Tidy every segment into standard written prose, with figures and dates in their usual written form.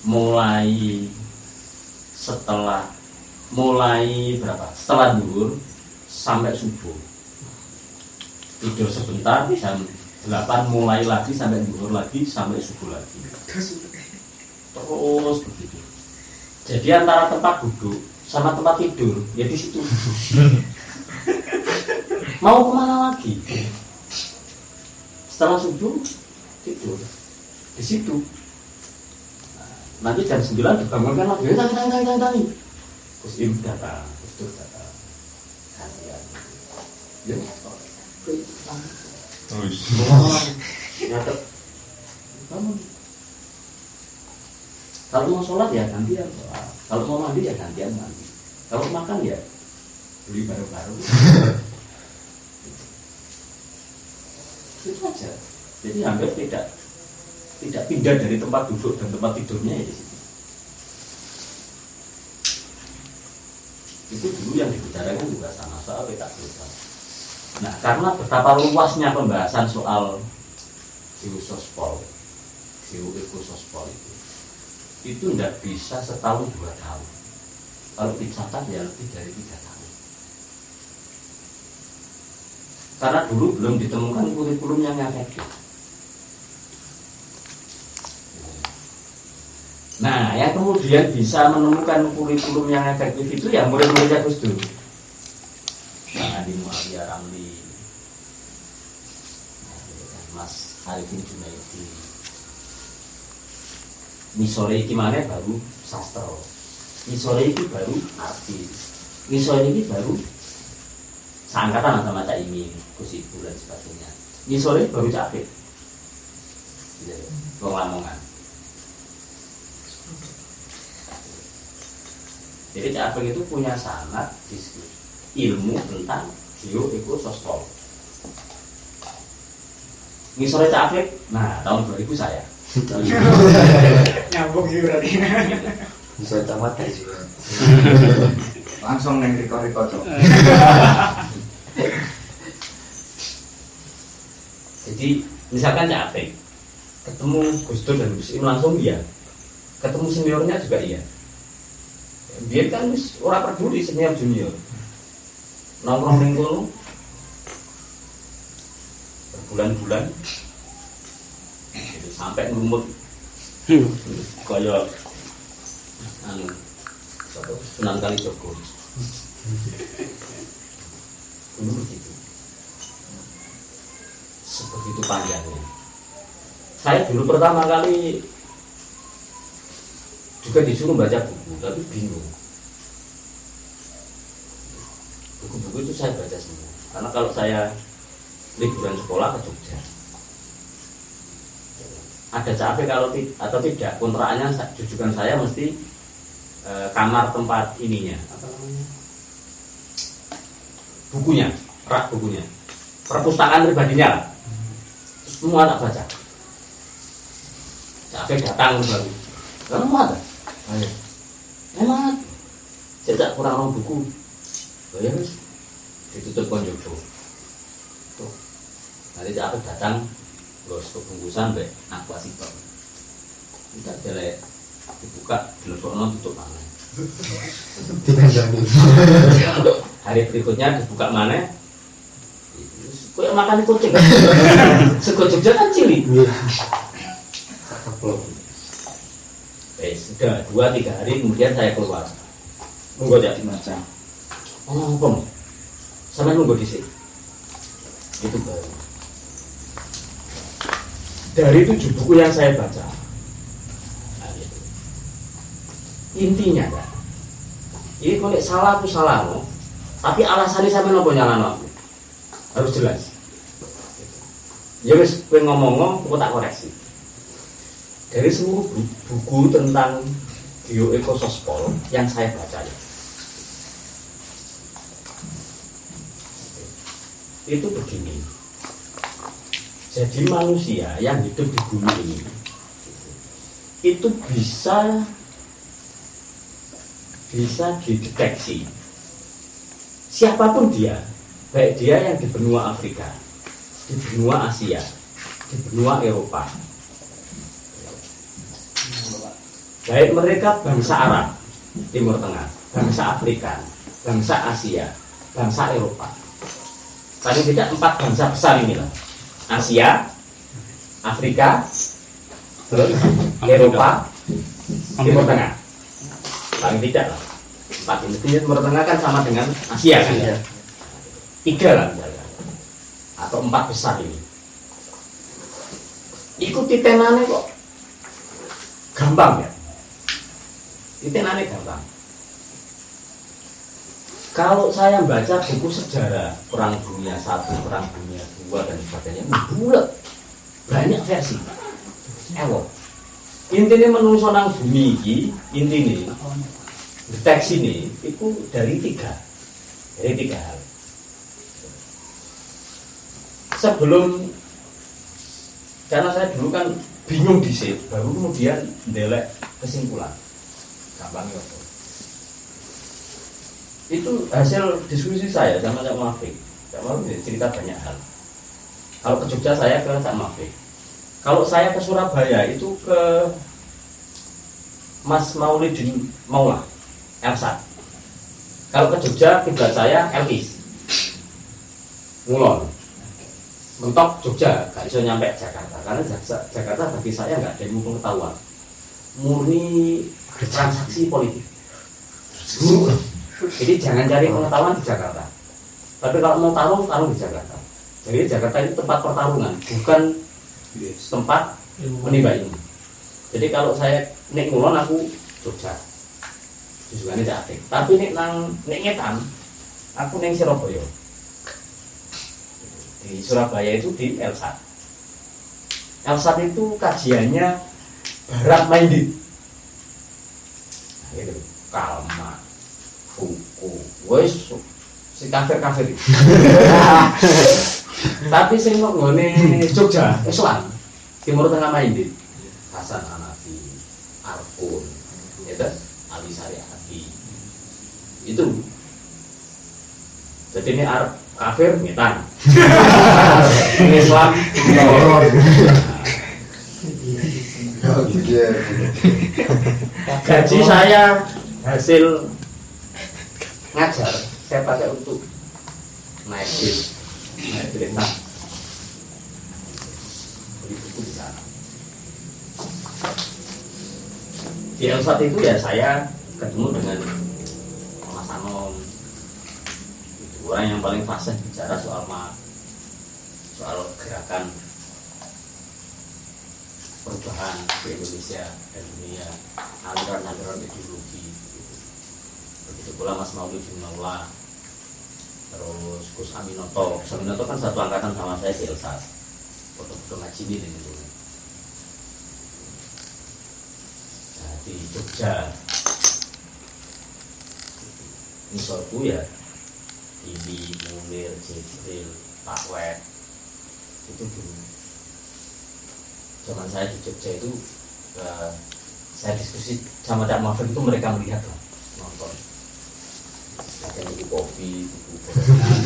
mulai setelah zuhur sampai subuh. Tidur sebentar jam 8 mulai lagi sampai zuhur lagi sampai subuh lagi. Terus begitu. Jadi antara tempat duduk sama tempat tidur ya di situ. Mau kemana lagi? Setelah subuh tidur di situ. Nanti jam 9 dibangunkan lagi. Tani. Terus ibu datang, terus datang. Kasihan. Ya. Nyatet. Kalau mau sholat ya gantian sholat. Kalau mau mandi ya gantian mandi. Kalau makan ya beli baru-baru. Itu aja. Jadi hampir tidak pindah dari tempat duduk dan tempat tidurnya ya di situ. Itu dulu yang dibicarakan juga sama soal petak global. Nah, karena betapa luasnya pembahasan soal geosospol, geoekosospol itu tidak bisa setahun 2 tahun. Kalau dicatat ya lebih dari 3 tahun. Karena dulu belum ditemukan kurikulum yang efektif. Nah, yang kemudian bisa menemukan kurikulum yang efektif itu ya murid-muridnya Gus Dur. Nah, di Muawiyah Ramli, Mas Arifin Junaidi. Misore iki maneh baru sastra. Misore iki baru artis. Misore iki baru seangkatan sama Cak Imin, Gus Ibu dan sebagainya. Misore baru Cak Afif. Wong Lamongan. Jadi Cak Afif itu punya sanad ilmu tentang geoekosospol. Misore Cak Afif, nah tahun 2000 saya. Nyambung sih berarti. Bisa camat ya juga. Langsung neng riko-riko cok. Jadi misalkan Cak Afif ketemu Gus Dur dan Gus Im langsung iya. Ketemu seniornya juga iya. Dia kan orang peduli senior junior. Nongkrong ning kono berbulan-bulan gitu, sampai ngumut kaya Sunan Kalijogo. Begitu. Sebegitu panjangnya. Saya dulu pertama kali juga disuruh baca buku, tapi bingung. Buku-buku itu saya baca semua. Karena kalau saya liburan sekolah ke Jogja, ada capek kalau atau tidak, kontrakannya jujukan saya mesti kamar tempat ininya, apa namanya? Bukunya, rak bukunya, perpustakaan pribadinya lah. Semua tak baca. Capek datang baru. Kamu ada? Ayo. Enak. Sejak kurang orang buku. Ya wis. Ditutup kon Jogja. Tuh. Nanti capek datang terus kebungkusan mbek aku asitor. Tidak jelek. Dibuka, dilebokno tutup mana. Dikanjani. Hari berikutnya dibuka mana? Kayak makan kucing. Sego Jogja kan cilik. Sudah 2-3 hari kemudian saya keluar. Nunggu jadi macam. Ngomong. Sampai nunggu di sini. Itu baru. Dari 7 buku yang saya baca. Nah, gitu. Intinya kan. Ini kalau salah aku salah no. Tapi alasannya sampai nopo nyalano aku. Harus jelas. Ya wis kowe ngomong, aku tak koreksi. Dari seluruh buku tentang geoekosospol yang saya baca itu begini. Jadi manusia yang hidup di bumi ini itu bisa dideteksi siapapun dia, baik dia yang di benua Afrika, di benua Asia, di benua Eropa, baik mereka bangsa Arab Timur Tengah, bangsa Afrika, bangsa Asia, bangsa Eropa. Paling tidak 4 bangsa besar inilah. Asia, Afrika, terus Eropa, Timur Tengah. Paling tidak lah. 4 ini Timur Tengah kan sama dengan Asia kan ya. 3 lah misalnya. Atau 4 besar ini. Ikuti tenane kok gampang ya. Tenane gampang. Kalau saya baca buku sejarah Perang Dunia 1, Perang Dunia 2 dan sebagainya, bulat banyak versi. Intinya menungso nang bumi ini, intinya deteksi ini itu dari 3 hal. Sebelum, karena saya dulu kan bingung dhisik, baru kemudian ndelek kesimpulan. Gampangnya apa? Itu hasil diskusi saya sama Cak Mafik. Cak Mafik cerita banyak hal. Kalau ke Jogja saya ke Cak Mafik. Kalau saya ke Surabaya itu ke Mas Maulidin Maula, Elsa. Kalau ke Jogja kiblat saya Elvis. Ngulon. Mentok Jogja, gak bisa nyampe Jakarta. Karena Jakarta bagi saya nggak ada ilmu pengetahuan. Murni transaksi politik. Jadi jangan cari pengetahuan di Jakarta. Tapi kalau mau taruh di Jakarta. Jadi Jakarta itu tempat pertarungan, bukan tempat menimba ilmu. Jadi kalau saya nek ngulon aku Jogja. Tujuannya Caktik. Tapi nek ngetan aku neng Surabaya. Di Surabaya itu di Elsat. Elsat itu kajiannya barat minded. Nah, itu Kalma, Fuku, wes si kafir. Tapi sing kok nggone Jogja, Islam, Timur Tengah minded. Hasan Hanafi, Arkun, itu Ali Syariati. Itu. Jadi ini kafir ngetan. Islam gaji saya hasil ngajar saya pakai untuk naik kereta beli buku di sana. Di Elsat itu ya saya ketemu dengan Mas Anom, orang yang paling fasih bicara soal gerakan perubahan di Indonesia dan dunia, aliran-aliran ideologi. Begitu pula Mas Maulidin Maula, terus Gus Aminoto. Gus Aminoto kan satu angkatan sama saya di Elsat, foto-foto ngaji ini gitu. Nah, di Jogja ini sorbu ya, Ibi, Munir, Jibril, Pak Wet, itu dulu. Zaman saya di Jogja itu saya diskusi sama Cak Mafik itu mereka melihat lah, nonton. Ada buku kopi, buku gorengan.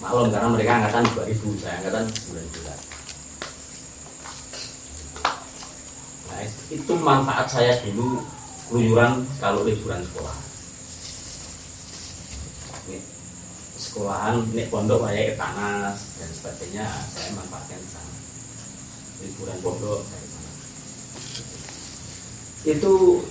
Maklum karena mereka angkatan 2000, saya angkatan 19. Nah, itu manfaat saya dulu keluyuran kalau liburan sekolah. Sekolahan, nek pondok kayak Tanas dan sebagainya, saya manfaatkan di sana. Liburan pondok dari sana. Itu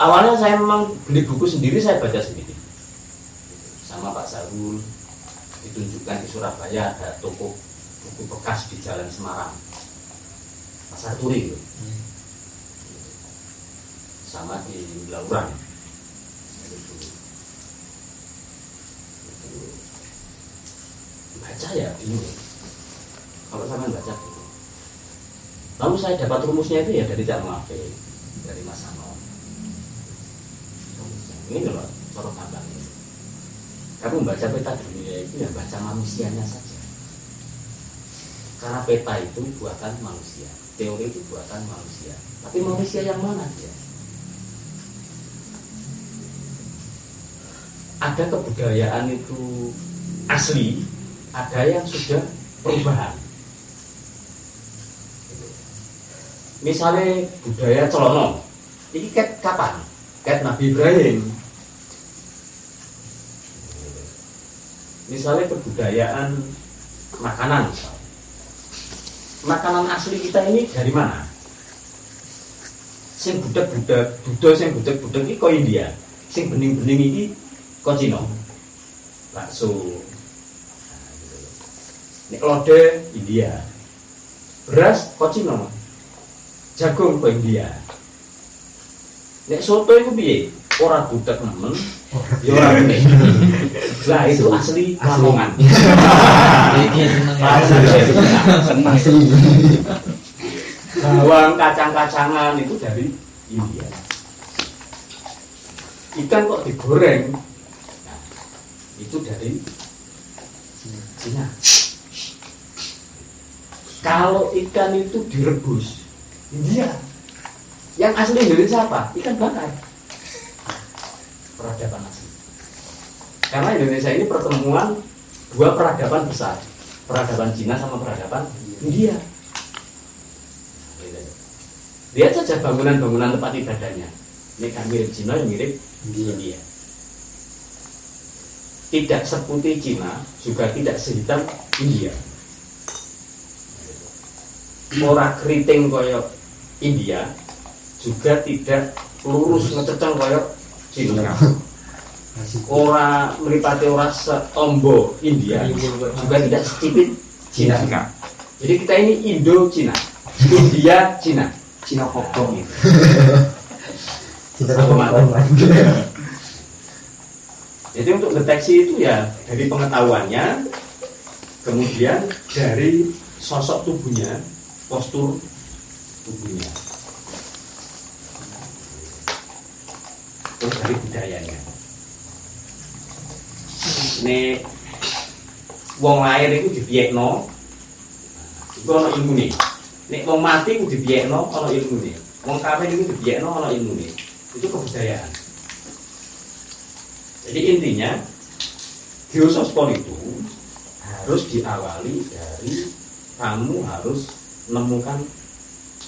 awalnya saya memang beli buku sendiri, saya baca sendiri. Sama Pak Sarul, ditunjukkan di Surabaya ada toko buku bekas di Jalan Semarang, Pasar Turi gitu. Sama di Lauran. Baca ya bingung. Kalau saya baca dulu. Lalu saya dapat rumusnya itu ya dari Cak Mafik, dari Mas Anom. Ini loh, cara pandang ini. Kamu membaca peta dunia itu ya baca manusianya saja. Karena peta itu buatan manusia, teori itu buatan manusia. Tapi manusia yang mana dia? Ada kebudayaan itu asli, ada yang sudah perubahan. Misalnya budaya celono, ini ket kapan? Ket Nabi Ibrahim. Misalnya kebudayaan makanan, makanan asli kita ini dari mana? Sing budak-budak, sing budak-budak ini kok India, sing bening-bening ini kok Cina. Bakso, ini lode India, beras kok Cina, jagung kok India. Nek soto itu piye? Ora budak nemen, ya ora bening. Lah itu asli Lamongan. Asli. Bawang kacang-kacangan itu dari India. Ikan kok digoreng? Nah, itu dari Cina. Kalau ikan itu direbus, India. Yang asli Indonesia apa? Ikan bakar. Peradaban asli. Karena Indonesia ini pertemuan dua peradaban besar, peradaban Cina sama peradaban India. Lihat saja bangunan-bangunan tempat ibadahnya. Ini kan mirip Cina, yang mirip India. Tidak seputih Cina, juga tidak sehitam India. Ora keriting koyok India, juga tidak lurus ngececeng koyok Cina. Ora meripati ora setombo India, juga tidak secipit Cina. Jadi kita ini Indo-Cina, India-Cina, Cina kokong itu. Jadi untuk deteksi itu ya dari pengetahuannya, kemudian dari sosok tubuhnya, postur tubuhnya, terus dari budayanya. Ini wong lahir itu dibiekno, itu ana ilmune. Nek wong mati ku dibiekno ana ilmune. Wong kawin itu dibiekno ana ilmune. Itu kebudayaan. Jadi intinya geosospol itu harus diawali dari kamu harus menemukan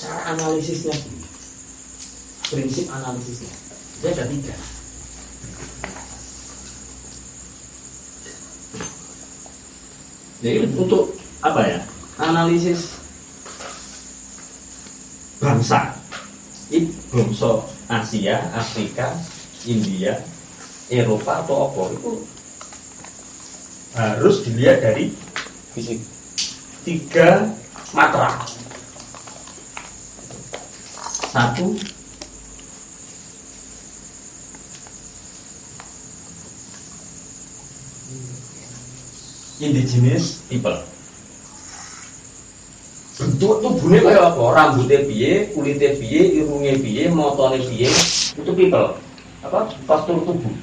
cara analisisnya dulu. Prinsip analisisnya. Dia ada 3. Jadi untuk apa ya? Analisis bangsa. Ini bangsa Asia, Afrika, India, Eropa atau apa itu harus dilihat dari fisik 3 matra. 1, indigenous people. Bentuk tubuhnya kayak apa? Rambutnya piye, kulitnya piye, irungnya piye, motone piye, itu people. Apa? Postur tubuh.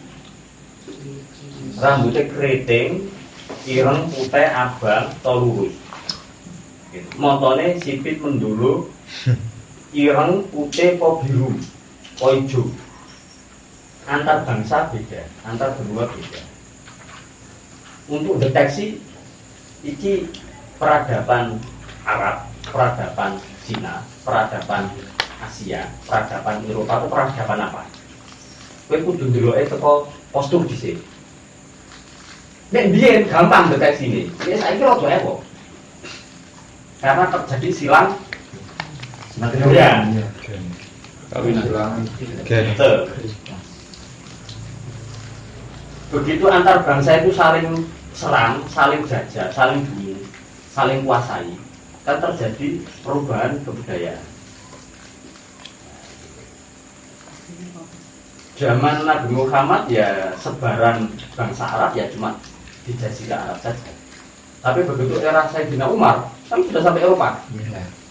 Rambutnya keriting, ireng, putih, abang, atau lurus. Motone sipit mendulu, ireng, putih, po biru, po hijau. Antar bangsa beda, antar benua beda. Untuk deteksi iki peradaban Arab, peradaban Cina, peradaban Asia, peradaban Eropa atau peradaban apa? Kowe kudu ndeloke teko postur dhisik. Nek biyen gampang deteksi ini. Ya saiki rada ewo. Karena terjadi silang material. Kawin silang. Begitu antar bangsa itu saling serang, saling jajah, saling bunuh, saling kuasai, kan terjadi perubahan kebudayaan. Zaman Nabi Muhammad ya sebaran bangsa Arab ya cuma di Jazirah Arab saja. Tapi begitu era Sayyidina Umar, kan sudah sampai Eropa,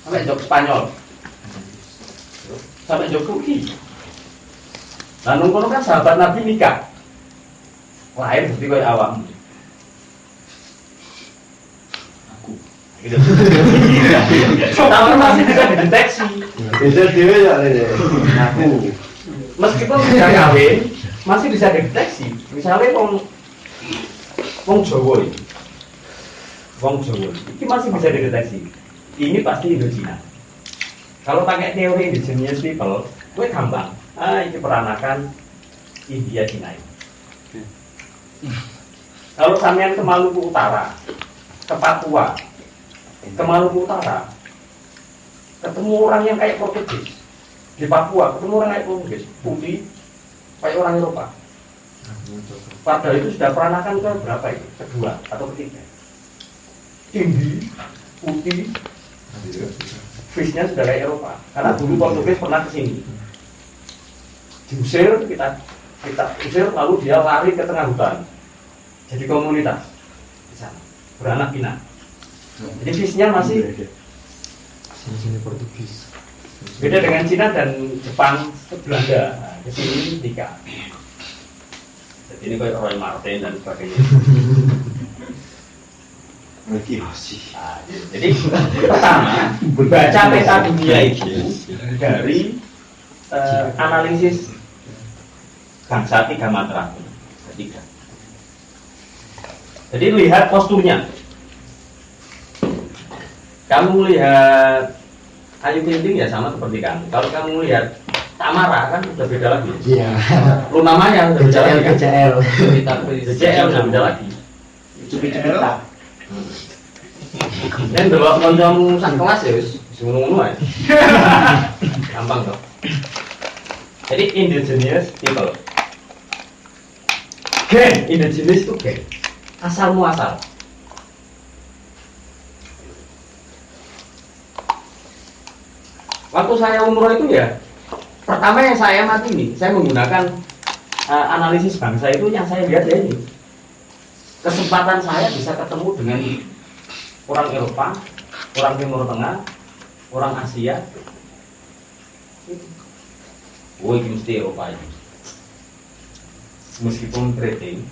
sampai Jok Spanyol, sampai Jok Turki. Nah nunggu kan sahabat Nabi nikah, lahir seperti kayak awam. Gitu. Tapi masih bisa dideteksi. Bisa dia ya aku. Meskipun sudah kawin, masih bisa dideteksi. Misalnya wong Jawa ini, ini masih bisa dideteksi. Ini pasti Indo-Cina. Kalau pakai teori indigenous people, gue gampang. Ini peranakan India Cina. Kalau sampean ke Maluku Utara, ke Papua, ke Maluku Utara, ketemu orang yang kayak Portugis. Di Papua ketemu orang kayak Portugis, putih, kayak orang Eropa. Padahal itu sudah peranakan ke berapa itu? Kedua atau ketiga. Tinggi, putih, face-nya sudah kayak Eropa. Karena dulu Portugis pernah ke sini. Diusir, kita usir, lalu dia lari ke tengah hutan. Jadi komunitas di sana, beranak pinak. Jadi face-nya masih sini Portugis. beda dengan Cina dan Jepang, Belanda. Nah, ke sini nikah. Jadi ini kayak Roy Martin dan sebagainya. Nah, jadi pertama baca peta dunia itu dari analisis bangsa tiga matra. Tiga. Jadi lihat posturnya. Kamu lihat Ayu Ting Ting ya sama seperti kamu. Kalau kamu lihat Tamara kan udah beda lagi. Iya. Lu namanya udah beda lagi kan? BCL. BCL udah beda lagi. Cupit-cupita. Dan delok kancamu sak kelas ya wis ngono-ngono ae. Gampang toh. Jadi indigenous people. Gen, indigenous itu gen. Asal muasal. Waktu saya umroh itu ya, pertama yang saya mati nih, saya menggunakan analisis bangsa itu yang saya lihat ya ini. Kesempatan saya bisa ketemu dengan orang Eropa, orang Timur Tengah, orang Asia. Oh, ini mesti Eropa ini. Meskipun keriting,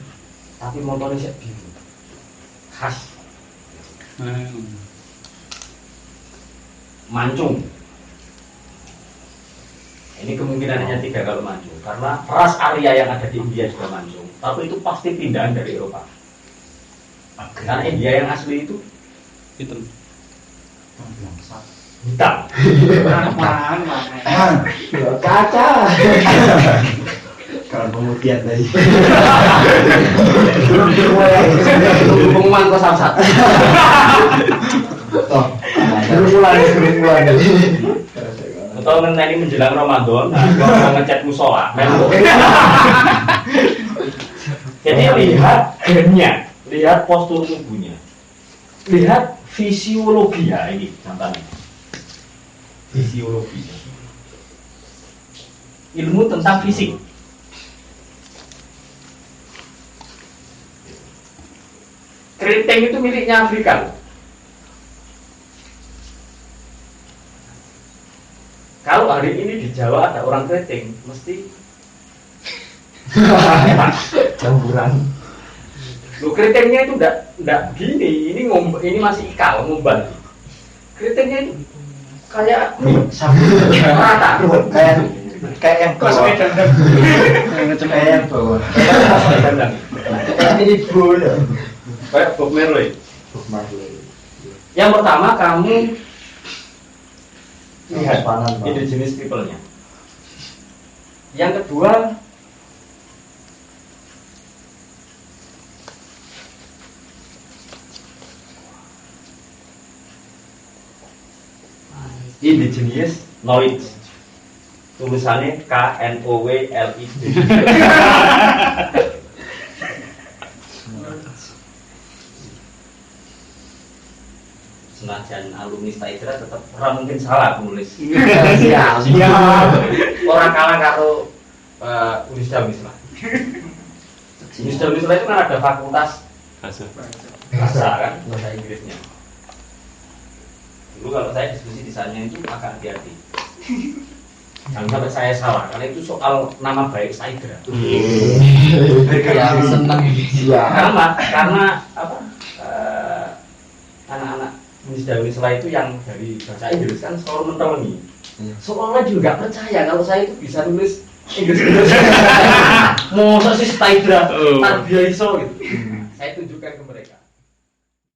tapi motornya sih biru, khas. Mancung. Ini kemungkinannya 3 kalau mancung, karena ras Arya yang ada di India juga mancung, tapi itu pasti pindahan dari Eropa. Karena India yang asli itu hitam. Kaca. Kalau pemutihan tadi. Pengumuman kok samsat. Oh, gerumulan. Atau nanti menjelang Ramadan, kalau ngecat musola. Jadi lihat gennya, lihat postur tubuhnya, lihat fisiologi ya ini contohnya. Fisiologi. Ilmu tentang fisik. Keriting itu miliknya Afrika. Kalau hari ini di Jawa ada orang keriting, mesti campuran. Lu keritingnya itu enggak gini, ini masih ikal ngumban. Keritingnya itu kayak Sabun rata, kayak yang bawah. Kayak yang bawah. Ini bulu. Kayak Bob Marley. Yang pertama kamu lihat indigenous people-nya. Yang kedua indigenous knowledge. Tulisannya KNOWLID. Senajan alumni Staidra tetap orang mungkin salah menulis. Siap. Orang kalah karo Unisda Mislah. Unisda Mislah itu kan ada fakultas bahasa kan, bahasa Inggrisnya. Dulu kalau saya diskusi di sana itu agak hati-hati. Jangan sampai saya salah, karena itu soal nama baik Staidra. Yang senang. Karena apa? Anak-anak Unisda itu yang dari bahasa Inggris kan selalu menteleni. Soalnya juga nggak percaya kalau saya itu bisa nulis Inggris. Masa sih Staidra, Tarbiya iso gitu. Saya tunjukkan